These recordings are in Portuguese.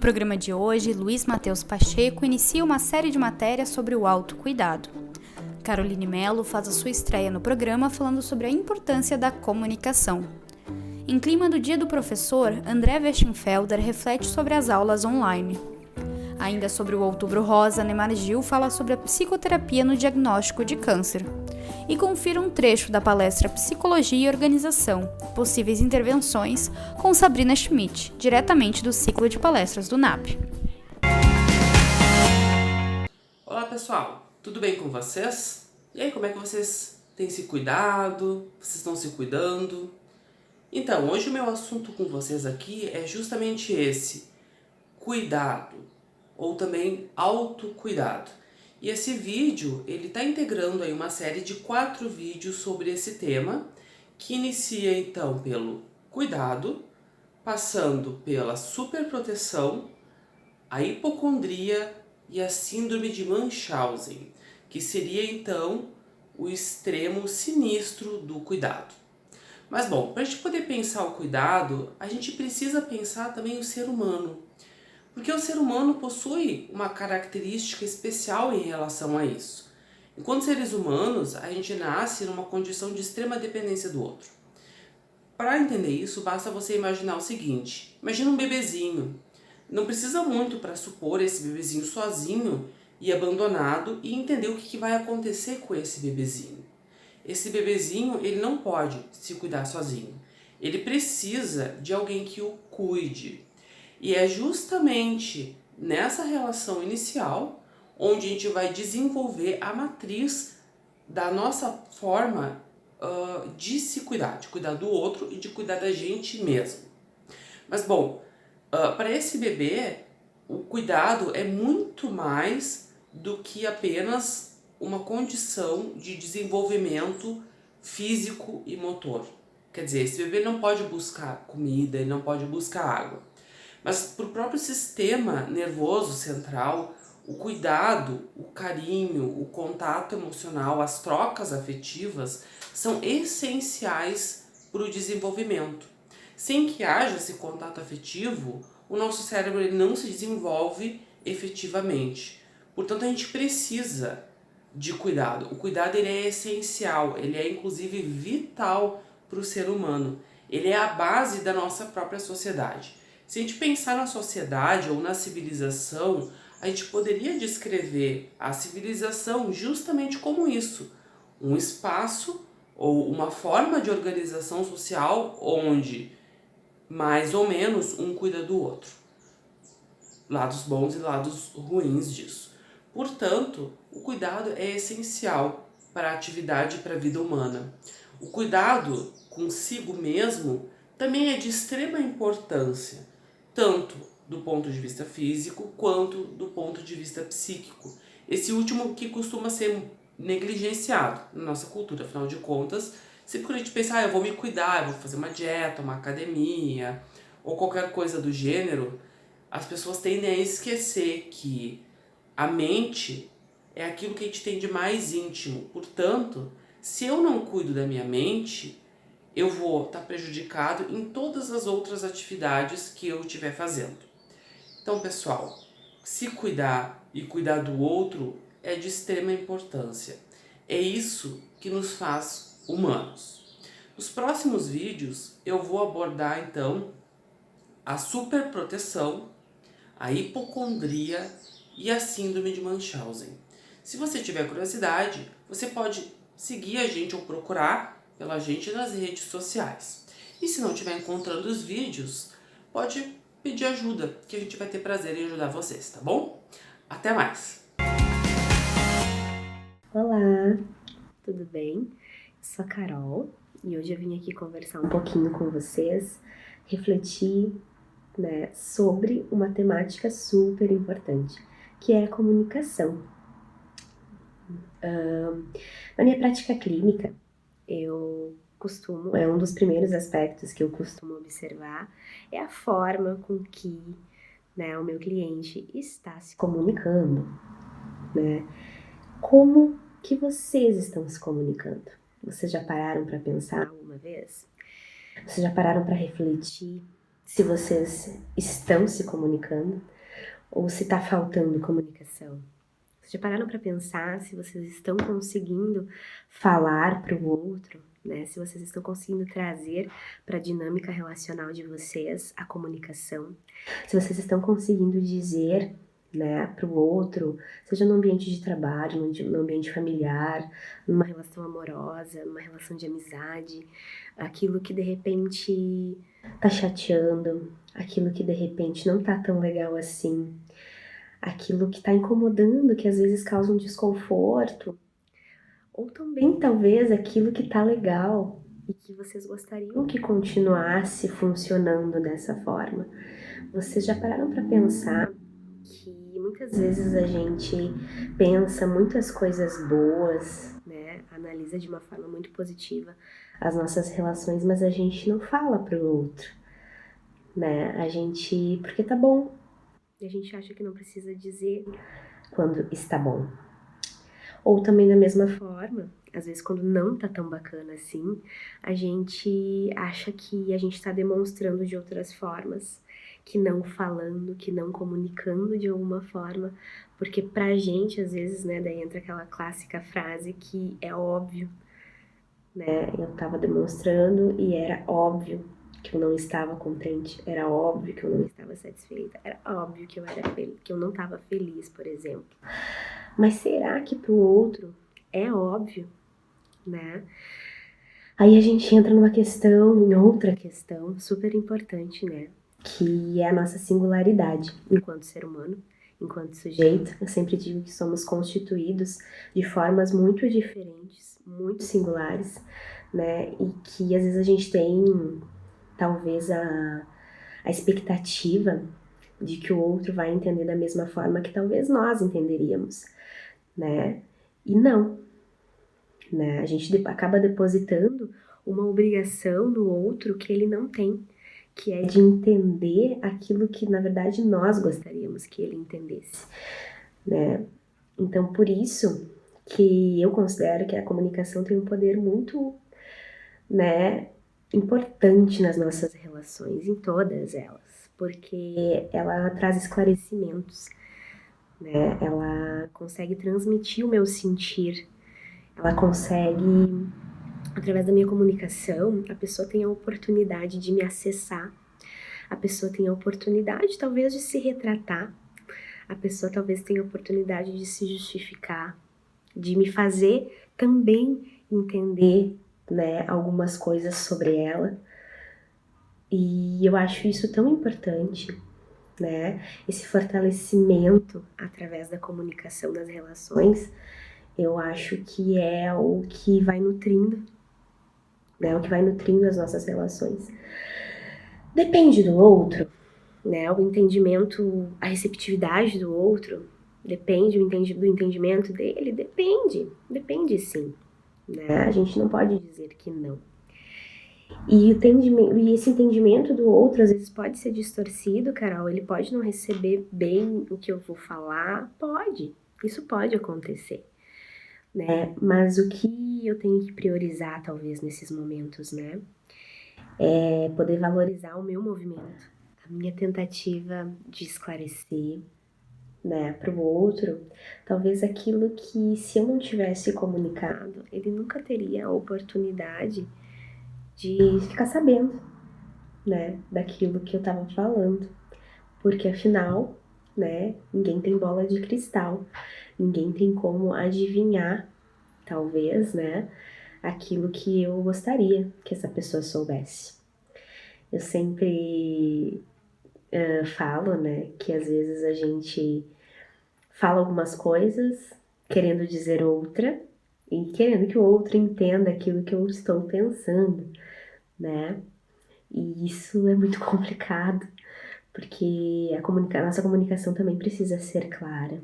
programa de hoje, Luiz Matheus Pacheco inicia uma série de matérias sobre o autocuidado. Caroline Mello faz a sua estreia no programa falando sobre a importância da comunicação. Em clima do Dia do Professor, André Westenfelder reflete sobre as aulas online. Ainda sobre o Outubro Rosa, Neymar Gil fala sobre a psicoterapia no diagnóstico de câncer. E confira um trecho da palestra Psicologia e Organização, Possíveis Intervenções, com Sabrina Schmidt, diretamente do ciclo de palestras do NAP. Olá pessoal, tudo bem com vocês? E aí, como é que vocês têm se cuidado? Vocês estão se cuidando? Então, hoje o meu assunto com vocês aqui é justamente esse, cuidado, ou também autocuidado. E esse vídeo, ele está integrando aí uma série de 4 vídeos sobre esse tema, que inicia então pelo cuidado, passando pela superproteção, a hipocondria e a síndrome de Munchausen, que seria então o extremo sinistro do cuidado. Mas bom, para a gente poder pensar o cuidado, a gente precisa pensar também o ser humano. Porque o ser humano possui uma característica especial em relação a isso. Enquanto seres humanos, a gente nasce numa condição de extrema dependência do outro. Para entender isso, basta você imaginar o seguinte: imagina um bebezinho. Não precisa muito para supor esse bebezinho sozinho e abandonado e entender o que vai acontecer com esse bebezinho. Esse bebezinho, ele não pode se cuidar sozinho. Ele precisa de alguém que o cuide. E é justamente nessa relação inicial onde a gente vai desenvolver a matriz da nossa forma de se cuidar, de cuidar do outro e de cuidar da gente mesmo. Mas bom, para esse bebê, o cuidado é muito mais do que apenas uma condição de desenvolvimento físico e motor. Quer dizer, esse bebê não pode buscar comida, ele não pode buscar água. Mas para o próprio sistema nervoso central, o cuidado, o carinho, o contato emocional, as trocas afetivas são essenciais para o desenvolvimento. Sem que haja esse contato afetivo, o nosso cérebro ele não se desenvolve efetivamente. Portanto, a gente precisa de cuidado. O cuidado ele é essencial, ele é inclusive vital para o ser humano. Ele é a base da nossa própria sociedade. Se a gente pensar na sociedade ou na civilização, a gente poderia descrever a civilização justamente como isso, um espaço ou uma forma de organização social onde mais ou menos um cuida do outro. Lados bons e lados ruins disso. Portanto, o cuidado é essencial para a atividade e para a vida humana. O cuidado consigo mesmo também é de extrema importância, tanto do ponto de vista físico quanto do ponto de vista psíquico. Esse último que costuma ser negligenciado na nossa cultura, afinal de contas, sempre que a gente pensa, eu vou me cuidar, eu vou fazer uma dieta, uma academia, ou qualquer coisa do gênero, as pessoas tendem a esquecer que a mente é aquilo que a gente tem de mais íntimo. Portanto, se eu não cuido da minha mente, eu vou estar prejudicado em todas as outras atividades que eu estiver fazendo. Então, pessoal, se cuidar e cuidar do outro é de extrema importância. É isso que nos faz humanos. Nos próximos vídeos, eu vou abordar, então, a superproteção, a hipocondria e a síndrome de Munchausen. Se você tiver curiosidade, você pode seguir a gente ou procurar pela gente nas redes sociais. E se não estiver encontrando os vídeos, pode pedir ajuda, que a gente vai ter prazer em ajudar vocês, tá bom? Até mais! Olá, tudo bem? Eu sou a Carol e hoje eu vim aqui conversar um pouquinho com vocês, refletir, sobre uma temática super importante, que é a comunicação. Na minha prática clínica, um dos primeiros aspectos que eu costumo observar é a forma com que o meu cliente está se comunicando, Como que vocês estão se comunicando? Vocês já pararam para pensar alguma vez? Vocês já pararam para refletir se vocês estão se comunicando ou se está faltando comunicação. Vocês já pararam para pensar se vocês estão conseguindo falar para o outro, né? Se vocês estão conseguindo trazer para a dinâmica relacional de vocês a comunicação, se vocês estão conseguindo dizer, né, para o outro, seja no ambiente de trabalho, no ambiente familiar, numa relação amorosa, numa relação de amizade, aquilo que de repente tá chateando, aquilo que de repente não tá tão legal assim, aquilo que tá incomodando, que às vezes causa um desconforto, ou também talvez aquilo que tá legal e que vocês gostariam que continuasse funcionando dessa forma. Vocês já pararam para pensar que muitas vezes a gente pensa muitas coisas boas, né? Analisa de uma forma muito positiva as nossas relações, mas a gente não fala pro outro, né? A gente, porque tá bom, e a gente acha que não precisa dizer quando está bom. Ou também da mesma forma, às vezes quando não tá tão bacana assim, a gente acha que a gente tá demonstrando de outras formas, que não falando, que não comunicando de alguma forma, porque pra gente, às vezes, né, daí entra aquela clássica frase que é óbvio, né, eu tava demonstrando e era óbvio que eu não estava contente, era óbvio que eu não estava satisfeita, era óbvio que eu não estava feliz, por exemplo. Mas será que pro outro é óbvio, né? Aí a gente entra numa questão, em outra questão super importante, né? Que é a nossa singularidade enquanto ser humano, enquanto sujeito. Eu sempre digo que somos constituídos de formas muito diferentes, muito singulares, né? E que às vezes a gente tem talvez a expectativa de que o outro vai entender da mesma forma que talvez nós entenderíamos, né? E não, né? A gente acaba depositando uma obrigação no outro que ele não tem, que é de entender aquilo que, na verdade, nós gostaríamos que ele entendesse, né? Então, por isso que eu considero que a comunicação tem um poder muito, né, importante nas nossas relações, em todas elas, porque ela traz esclarecimentos, né? Ela consegue transmitir o meu sentir, ela consegue, através da minha comunicação, a pessoa tem a oportunidade de me acessar, a pessoa tem a oportunidade talvez de se retratar, a pessoa talvez tenha a oportunidade de se justificar, de me fazer também entender, né, algumas coisas sobre ela. E eu acho isso tão importante, né? Esse fortalecimento através da comunicação das relações, eu acho que é o que vai nutrindo, né? O que vai nutrindo as nossas relações. Depende do outro, né? O entendimento, a receptividade do outro, depende do entendimento dele, depende sim, né? A gente não pode dizer que não. E esse entendimento do outro às vezes pode ser distorcido, Carol, ele pode não receber bem o que eu vou falar, isso pode acontecer, né? Mas o que eu tenho que priorizar talvez nesses momentos, né? É poder valorizar o meu movimento, a minha tentativa de esclarecer, né, para o outro, talvez aquilo que se eu não tivesse comunicado, ele nunca teria a oportunidade de ficar sabendo, né, daquilo que eu estava falando, porque afinal, né, ninguém tem bola de cristal, ninguém tem como adivinhar, talvez, né, aquilo que eu gostaria que essa pessoa soubesse. Eu sempre falo, né, que às vezes a gente fala algumas coisas querendo dizer outra e querendo que o outro entenda aquilo que eu estou pensando, né? E isso é muito complicado, porque a nossa comunicação também precisa ser clara.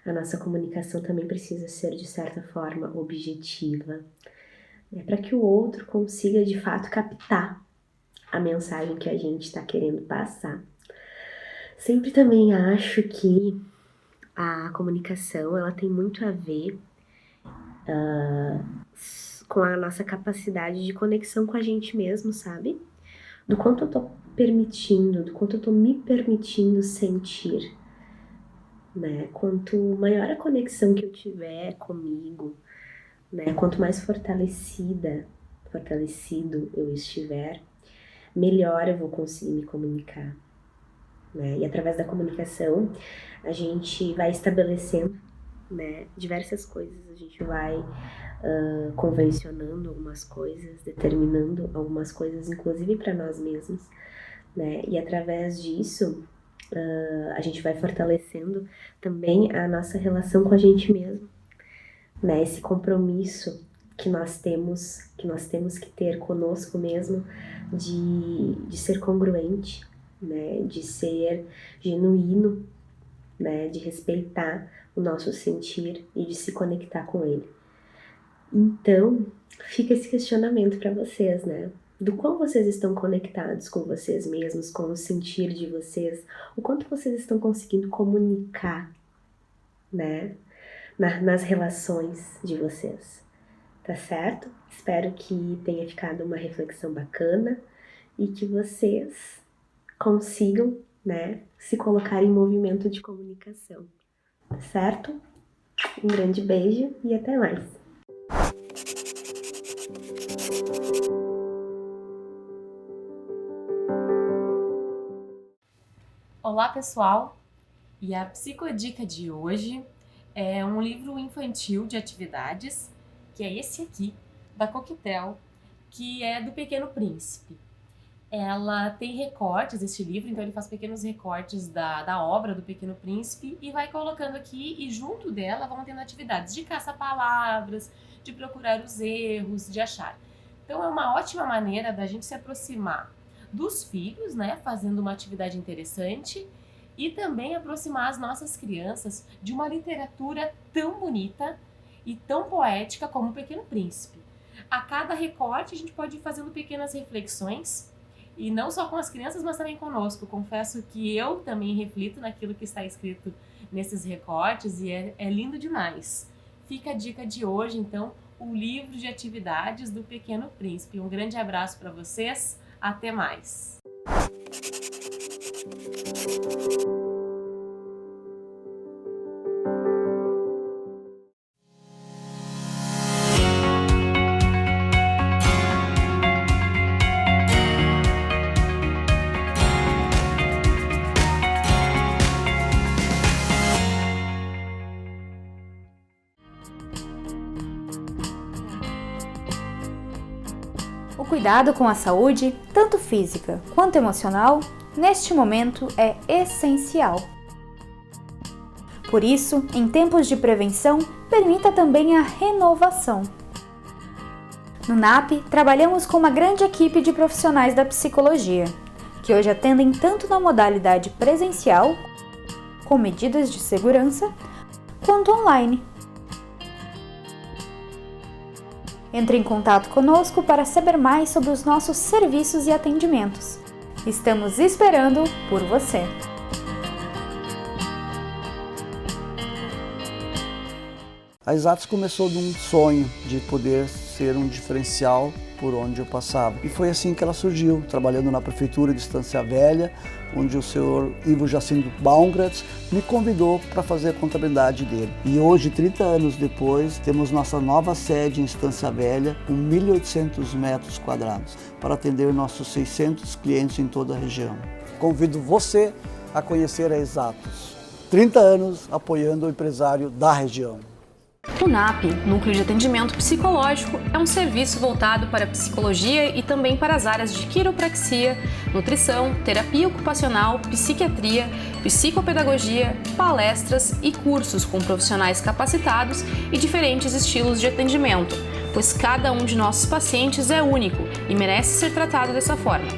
A nossa comunicação também precisa ser, de certa forma, objetiva, né? Para que o outro consiga, de fato, captar a mensagem que a gente está querendo passar. Sempre também acho que a comunicação, ela tem muito a ver com a nossa capacidade de conexão com a gente mesmo, sabe? Do quanto eu tô permitindo, do quanto eu tô me permitindo sentir, né? Quanto maior a conexão que eu tiver comigo, né? Quanto mais fortalecido eu estiver, melhor eu vou conseguir me comunicar, né? E através da comunicação, a gente vai estabelecendo, né, diversas coisas, a gente vai convencionando algumas coisas, determinando algumas coisas, inclusive para nós mesmos, né? E através disso, a gente vai fortalecendo também a nossa relação com a gente mesmo, né? Esse compromisso que nós temos que ter conosco mesmo de ser congruente, né? De ser genuíno, né? De respeitar o nosso sentir e de se conectar com ele. Então, fica esse questionamento para vocês, né? Do quão vocês estão conectados com vocês mesmos, com o sentir de vocês, o quanto vocês estão conseguindo comunicar, né? Nas relações de vocês, tá certo? Espero que tenha ficado uma reflexão bacana e que vocês consigam, né, se colocar em movimento de comunicação, tá certo? Um grande beijo e até mais! Olá, pessoal! E a psicodica de hoje é um livro infantil de atividades, que é esse aqui, da Coquetel, que é do Pequeno Príncipe. Ela tem recortes, esse livro, então ele faz pequenos recortes da obra do Pequeno Príncipe e vai colocando aqui, e junto dela vão tendo atividades de caça-palavras, de procurar os erros, de achar. Então é uma ótima maneira da gente se aproximar dos filhos, né, fazendo uma atividade interessante, e também aproximar as nossas crianças de uma literatura tão bonita e tão poética como o Pequeno Príncipe. A cada recorte a gente pode ir fazendo pequenas reflexões, e não só com as crianças, mas também conosco. Confesso que eu também reflito naquilo que está escrito nesses recortes, e é lindo demais. Fica a dica de hoje, então, o livro de atividades do Pequeno Príncipe. Um grande abraço para vocês, até mais! O cuidado com a saúde, tanto física quanto emocional, neste momento é essencial. Por isso, em tempos de prevenção, permita também a renovação. No NAP, trabalhamos com uma grande equipe de profissionais da psicologia, que hoje atendem tanto na modalidade presencial, com medidas de segurança, quanto online. Entre em contato conosco para saber mais sobre os nossos serviços e atendimentos. Estamos esperando por você! A Exatos começou de um sonho de poder ser um diferencial por onde eu passava. E foi assim que ela surgiu, trabalhando na Prefeitura de Estância Velha, onde o senhor Ivo Jacinto Baumgratz me convidou para fazer a contabilidade dele. E hoje, 30 anos depois, temos nossa nova sede em Estância Velha, com 1.800 metros quadrados, para atender nossos 600 clientes em toda a região. Convido você a conhecer a Exatos. 30 anos apoiando o empresário da região. O NAP, Núcleo de Atendimento Psicológico, é um serviço voltado para a psicologia e também para as áreas de quiropraxia, nutrição, terapia ocupacional, psiquiatria, psicopedagogia, palestras e cursos com profissionais capacitados e diferentes estilos de atendimento, pois cada um de nossos pacientes é único e merece ser tratado dessa forma.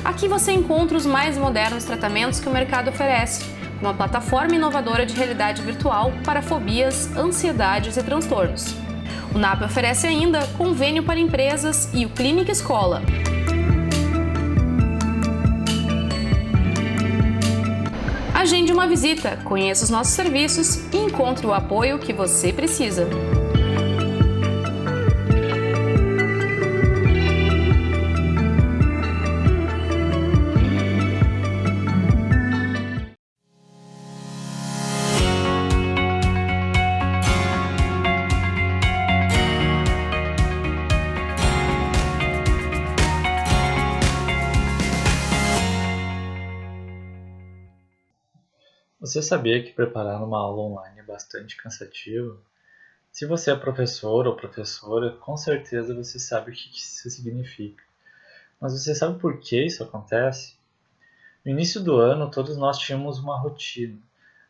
Aqui você encontra os mais modernos tratamentos que o mercado oferece, uma plataforma inovadora de realidade virtual para fobias, ansiedades e transtornos. O NAP oferece ainda convênio para empresas e o Clínica Escola. Agende uma visita, conheça os nossos serviços e encontre o apoio que você precisa. Você sabia que preparar uma aula online é bastante cansativo? Se você é professor ou professora, com certeza você sabe o que isso significa. Mas você sabe por que isso acontece? No início do ano, todos nós tínhamos uma rotina.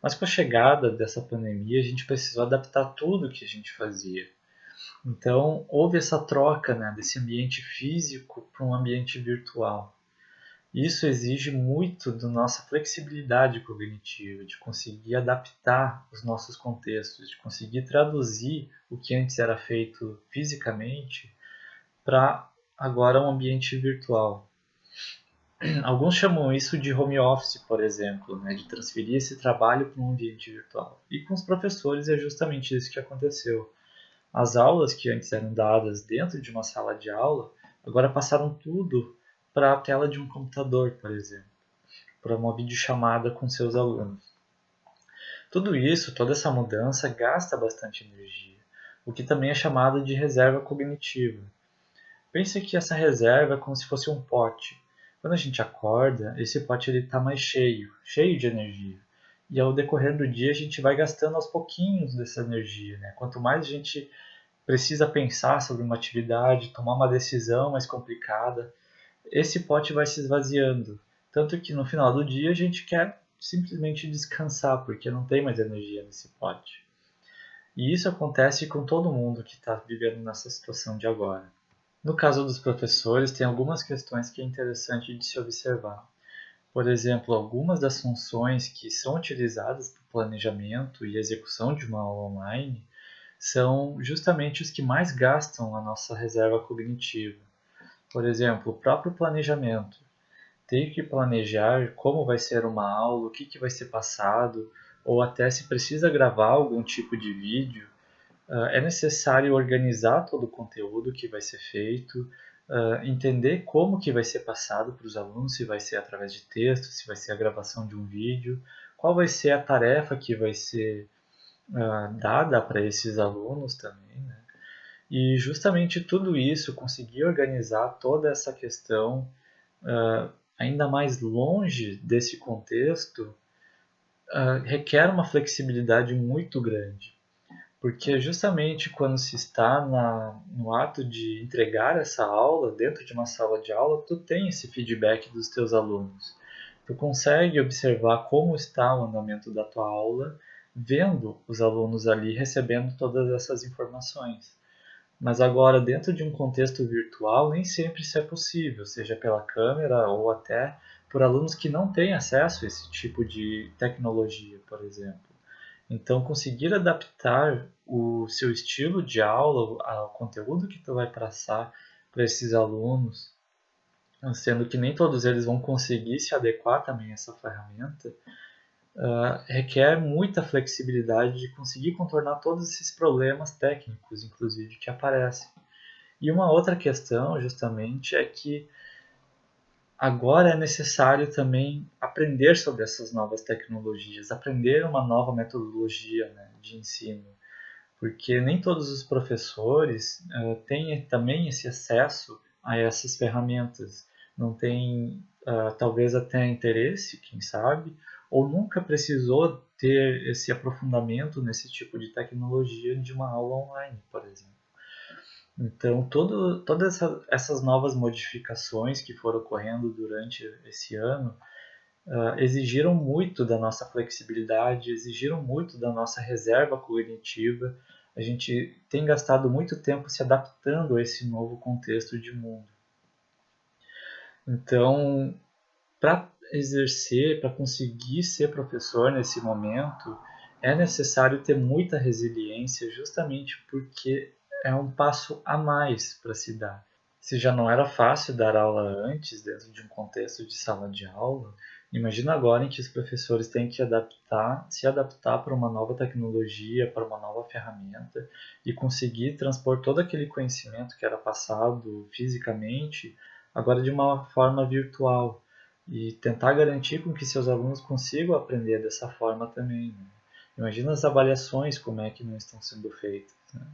Mas com a chegada dessa pandemia, a gente precisou adaptar tudo o que a gente fazia. Então, houve essa troca, né, desse ambiente físico para um ambiente virtual. Isso exige muito da nossa flexibilidade cognitiva, de conseguir adaptar os nossos contextos, de conseguir traduzir o que antes era feito fisicamente para agora um ambiente virtual. Alguns chamam isso de home office, por exemplo, né, de transferir esse trabalho para um ambiente virtual. E com os professores é justamente isso que aconteceu. As aulas que antes eram dadas dentro de uma sala de aula, agora passaram tudo para a tela de um computador, por exemplo, para uma videochamada com seus alunos. Tudo isso, toda essa mudança, gasta bastante energia, o que também é chamado de reserva cognitiva. Pense que essa reserva é como se fosse um pote. Quando a gente acorda, esse pote está mais cheio de energia. E ao decorrer do dia, a gente vai gastando aos pouquinhos dessa energia, né? Quanto mais a gente precisa pensar sobre uma atividade, tomar uma decisão mais complicada, esse pote vai se esvaziando. Tanto que no final do dia a gente quer simplesmente descansar, porque não tem mais energia nesse pote. E isso acontece com todo mundo que está vivendo nessa situação de agora. No caso dos professores, tem algumas questões que é interessante de se observar. Por exemplo, algumas das funções que são utilizadas para o planejamento e execução de uma aula online são justamente os que mais gastam a nossa reserva cognitiva. Por exemplo, o próprio planejamento. Ter que planejar como vai ser uma aula, o que vai ser passado, ou até se precisa gravar algum tipo de vídeo, é necessário organizar todo o conteúdo que vai ser feito, entender como que vai ser passado para os alunos, se vai ser através de texto, se vai ser a gravação de um vídeo, qual vai ser a tarefa que vai ser dada para esses alunos também, né? E justamente tudo isso, conseguir organizar toda essa questão ainda mais longe desse contexto, requer uma flexibilidade muito grande. Porque justamente quando se está no ato de entregar essa aula dentro de uma sala de aula, tu tem esse feedback dos teus alunos. Tu consegue observar como está o andamento da tua aula, vendo os alunos ali recebendo todas essas informações. Mas agora, dentro de um contexto virtual, nem sempre isso é possível, seja pela câmera ou até por alunos que não têm acesso a esse tipo de tecnologia, por exemplo. Então, conseguir adaptar o seu estilo de aula, ao conteúdo que tu vai passar para esses alunos, sendo que nem todos eles vão conseguir se adequar também a essa ferramenta, requer muita flexibilidade de conseguir contornar todos esses problemas técnicos, inclusive, que aparecem. E uma outra questão, justamente, é que agora é necessário também aprender sobre essas novas tecnologias, aprender uma nova metodologia, né, de ensino, porque nem todos os professores têm também esse acesso a essas ferramentas, não têm talvez até interesse, quem sabe, ou nunca precisou ter esse aprofundamento nesse tipo de tecnologia de uma aula online, por exemplo. Então, todas essas novas modificações que foram ocorrendo durante esse ano exigiram muito da nossa flexibilidade, exigiram muito da nossa reserva cognitiva. A gente tem gastado muito tempo se adaptando a esse novo contexto de mundo. Então, para exercer, para conseguir ser professor nesse momento, é necessário ter muita resiliência, justamente porque é um passo a mais para se dar. Se já não era fácil dar aula antes, dentro de um contexto de sala de aula, imagina agora em que os professores têm que se adaptar para uma nova tecnologia, para uma nova ferramenta e conseguir transpor todo aquele conhecimento que era passado fisicamente, agora de uma forma virtual, e tentar garantir com que seus alunos consigam aprender dessa forma também, né? Imagina as avaliações, como é que não estão sendo feitas, né?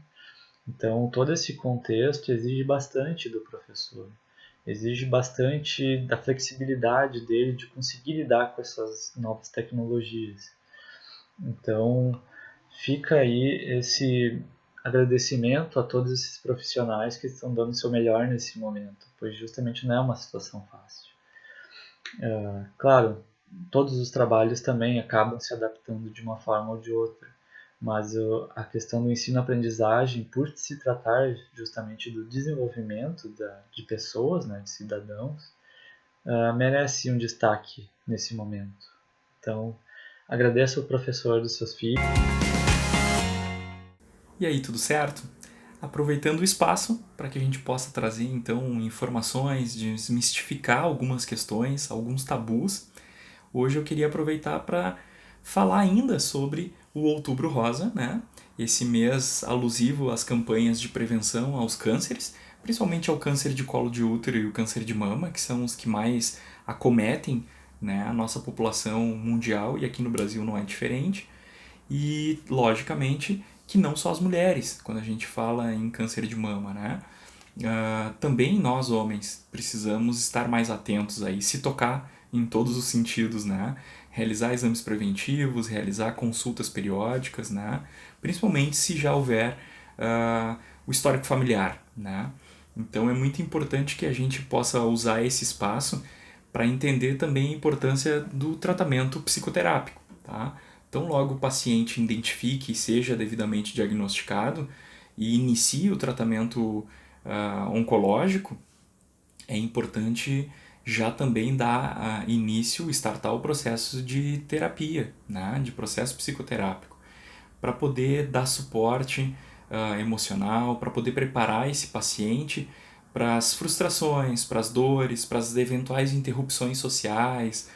Então, todo esse contexto exige bastante do professor, exige bastante da flexibilidade dele de conseguir lidar com essas novas tecnologias. Então, fica aí esse agradecimento a todos esses profissionais que estão dando o seu melhor nesse momento, pois justamente não é uma situação fácil. Claro, todos os trabalhos também acabam se adaptando de uma forma ou de outra, mas a questão do ensino-aprendizagem, por se tratar justamente do desenvolvimento de pessoas, né, de cidadãos, merece um destaque nesse momento. Então, agradeço ao professor dos seus filhos. E aí, tudo certo? Aproveitando o espaço para que a gente possa trazer então informações, desmistificar algumas questões, alguns tabus, hoje eu queria aproveitar para falar ainda sobre o Outubro Rosa, né? Esse mês alusivo às campanhas de prevenção aos cânceres, principalmente ao câncer de colo de útero e o câncer de mama, que são os que mais acometem, né, a nossa população mundial, e aqui no Brasil não é diferente. E, logicamente, que não só as mulheres, quando a gente fala em câncer de mama, né? Também nós, homens, precisamos estar mais atentos aí, se tocar em todos os sentidos, né? Realizar exames preventivos, realizar consultas periódicas, né? Principalmente se já houver o histórico familiar, né? Então é muito importante que a gente possa usar esse espaço para entender também a importância do tratamento psicoterápico, tá? Então, logo o paciente identifique e seja devidamente diagnosticado e inicie o tratamento oncológico, é importante já também dar início, startar o processo de terapia, né, de processo psicoterápico, para poder dar suporte emocional, para poder preparar esse paciente para as frustrações, para as dores, para as eventuais interrupções sociais,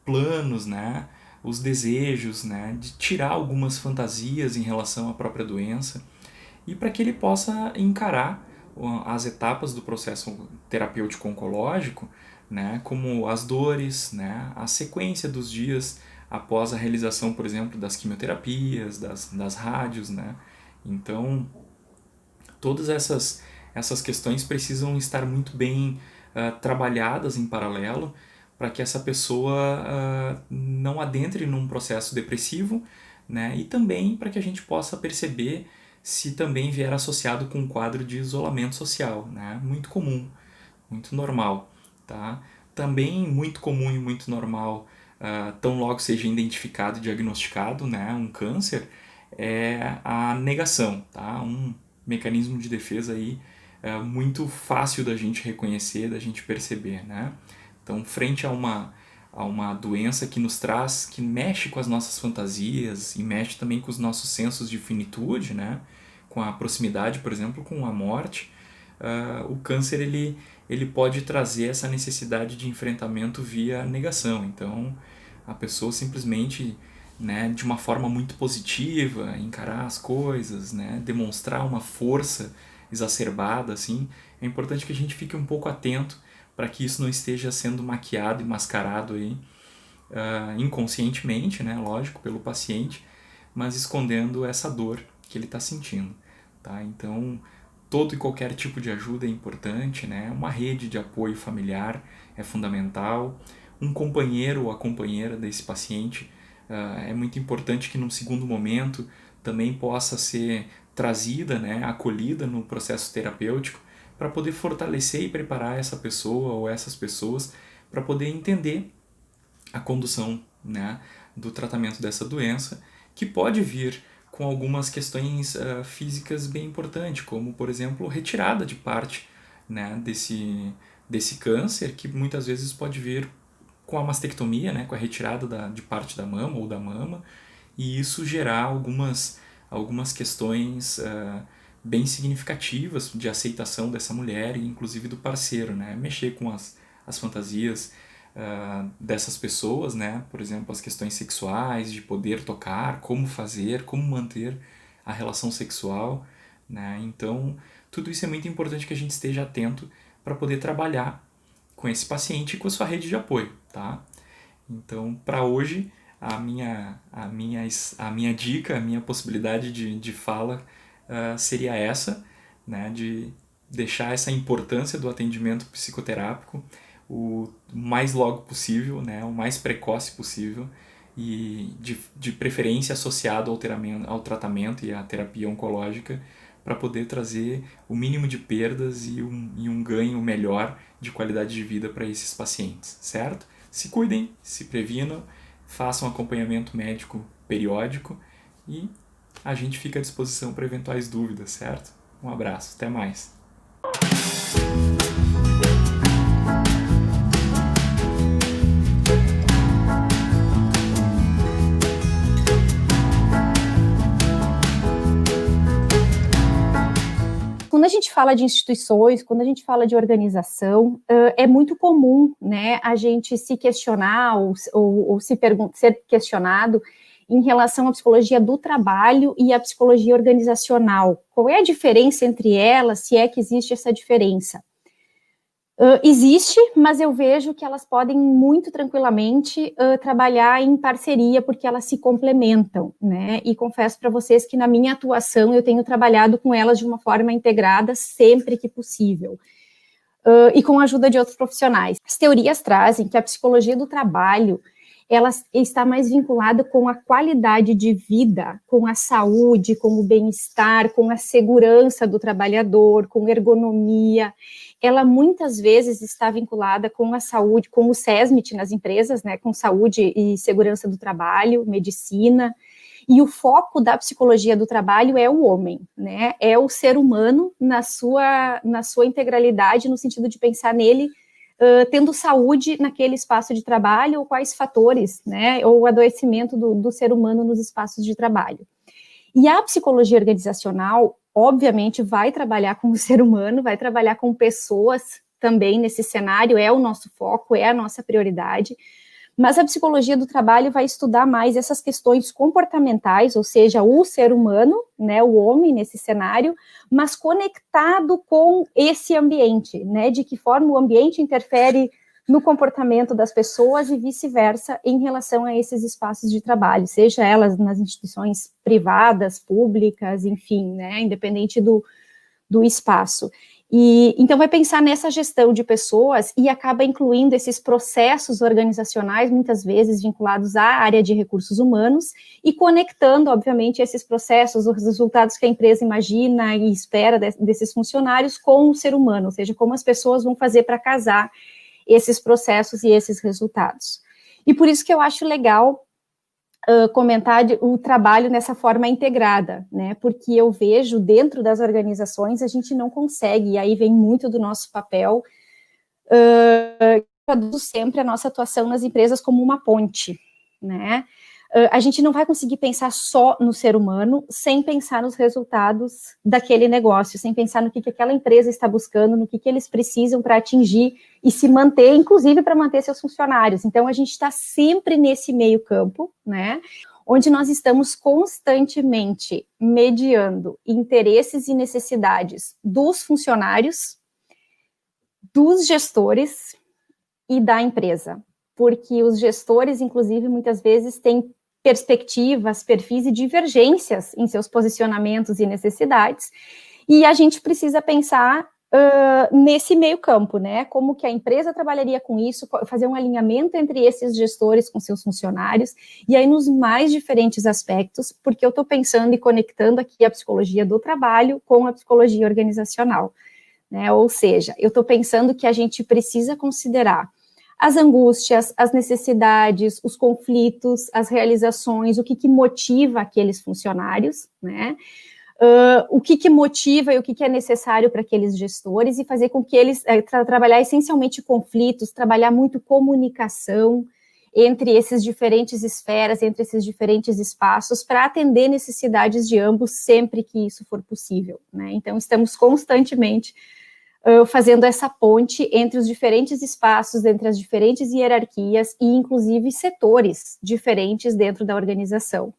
planos, né, os desejos, né, de tirar algumas fantasias em relação à própria doença, e para que ele possa encarar as etapas do processo terapêutico oncológico, né, como as dores, né, a sequência dos dias após a realização, por exemplo, das quimioterapias, das rádios, né. Então, todas essas questões precisam estar muito bem trabalhadas em paralelo, para que essa pessoa não adentre num processo depressivo, né? E também para que a gente possa perceber se também vier associado com um quadro de isolamento social, né? Muito comum, muito normal, tá? Também muito comum e muito normal, tão logo seja identificado e diagnosticado, né, um câncer, é a negação, tá? Um mecanismo de defesa aí muito fácil da gente reconhecer, da gente perceber, né? Então, frente a uma doença que nos traz, que mexe com as nossas fantasias e mexe também com os nossos sensos de finitude, né? Com a proximidade, por exemplo, com a morte, o câncer ele pode trazer essa necessidade de enfrentamento via negação. Então, a pessoa simplesmente, né, de uma forma muito positiva, encarar as coisas, né, demonstrar uma força exacerbada, assim, é importante que a gente fique um pouco atento para que isso não esteja sendo maquiado e mascarado aí, inconscientemente, né, lógico, pelo paciente, mas escondendo essa dor que ele está sentindo, tá? Então, todo e qualquer tipo de ajuda é importante, né? Uma rede de apoio familiar é fundamental, um companheiro ou a companheira desse paciente é muito importante que num segundo momento também possa ser trazida, né, acolhida no processo terapêutico, para poder fortalecer e preparar essa pessoa ou essas pessoas para poder entender a condução, né, do tratamento dessa doença, que pode vir com algumas questões físicas bem importantes, como, por exemplo, retirada de parte, né, desse câncer, que muitas vezes pode vir com a mastectomia, né, com a retirada de parte da mama ou da mama, e isso gerar algumas questões bem significativas de aceitação dessa mulher e inclusive do parceiro, né? Mexer com as fantasias dessas pessoas, né? Por exemplo, as questões sexuais, de poder tocar, como fazer, como manter a relação sexual, né? Então, tudo isso é muito importante que a gente esteja atento para poder trabalhar com esse paciente e com a sua rede de apoio, tá? Então, para hoje, a minha dica, a minha possibilidade de fala seria essa, né, de deixar essa importância do atendimento psicoterápico o mais logo possível, né, o mais precoce possível, e de preferência associado ao tratamento e à terapia oncológica, para poder trazer o mínimo de perdas e um ganho melhor de qualidade de vida para esses pacientes, certo? Se cuidem, se previnam, façam acompanhamento médico periódico e a gente fica à disposição para eventuais dúvidas, certo? Um abraço, até mais! Quando a gente fala de instituições, quando a gente fala de organização, é muito comum, né, a gente se questionar ou ser questionado em relação à psicologia do trabalho e à psicologia organizacional. Qual é a diferença entre elas, se é que existe essa diferença? Existe, mas eu vejo que elas podem muito tranquilamente trabalhar em parceria, porque elas se complementam, né? E confesso para vocês que na minha atuação eu tenho trabalhado com elas de uma forma integrada sempre que possível. E com a ajuda de outros profissionais. As teorias trazem que a psicologia do trabalho ela está mais vinculada com a qualidade de vida, com a saúde, com o bem-estar, com a segurança do trabalhador, com ergonomia. Ela muitas vezes está vinculada com a saúde, com o SESMIT nas empresas, né, com saúde e segurança do trabalho, medicina. E o foco da psicologia do trabalho é o homem, né, é o ser humano na sua integralidade, no sentido de pensar nele tendo saúde naquele espaço de trabalho, ou quais fatores, né, ou o adoecimento do ser humano nos espaços de trabalho. E a psicologia organizacional, obviamente, vai trabalhar com o ser humano, vai trabalhar com pessoas também nesse cenário, é o nosso foco, é a nossa prioridade, mas a psicologia do trabalho vai estudar mais essas questões comportamentais, ou seja, o ser humano, né, o homem nesse cenário, mas conectado com esse ambiente, né, de que forma o ambiente interfere no comportamento das pessoas e vice-versa em relação a esses espaços de trabalho, seja elas nas instituições privadas, públicas, enfim, né, independente do espaço. E então vai pensar nessa gestão de pessoas e acaba incluindo esses processos organizacionais, muitas vezes vinculados à área de recursos humanos, e conectando, obviamente, esses processos, os resultados que a empresa imagina e espera desses funcionários com o ser humano, ou seja, como as pessoas vão fazer para casar esses processos e esses resultados. E por isso que eu acho legal comentar o trabalho nessa forma integrada, né, porque eu vejo dentro das organizações a gente não consegue, e aí vem muito do nosso papel, traduz sempre a nossa atuação nas empresas como uma ponte, né, a gente não vai conseguir pensar só no ser humano sem pensar nos resultados daquele negócio, sem pensar no que aquela empresa está buscando, no que eles precisam para atingir e se manter, inclusive para manter seus funcionários. Então, a gente está sempre nesse meio campo, né, onde nós estamos constantemente mediando interesses e necessidades dos funcionários, dos gestores e da empresa, porque os gestores, inclusive, muitas vezes têm perspectivas, perfis e divergências em seus posicionamentos e necessidades, e a gente precisa pensar nesse meio campo, né, como que a empresa trabalharia com isso, fazer um alinhamento entre esses gestores com seus funcionários, e aí nos mais diferentes aspectos, porque eu estou pensando e conectando aqui a psicologia do trabalho com a psicologia organizacional, né, ou seja, eu estou pensando que a gente precisa considerar as angústias, as necessidades, os conflitos, as realizações, o que motiva aqueles funcionários, né? O que motiva e o que é necessário para aqueles gestores e fazer com que eles, trabalhar essencialmente conflitos, trabalhar muito comunicação entre esses diferentes esferas, entre esses diferentes espaços, para atender necessidades de ambos sempre que isso for possível, né? Então, estamos constantemente fazendo essa ponte entre os diferentes espaços, entre as diferentes hierarquias e, inclusive, setores diferentes dentro da organização.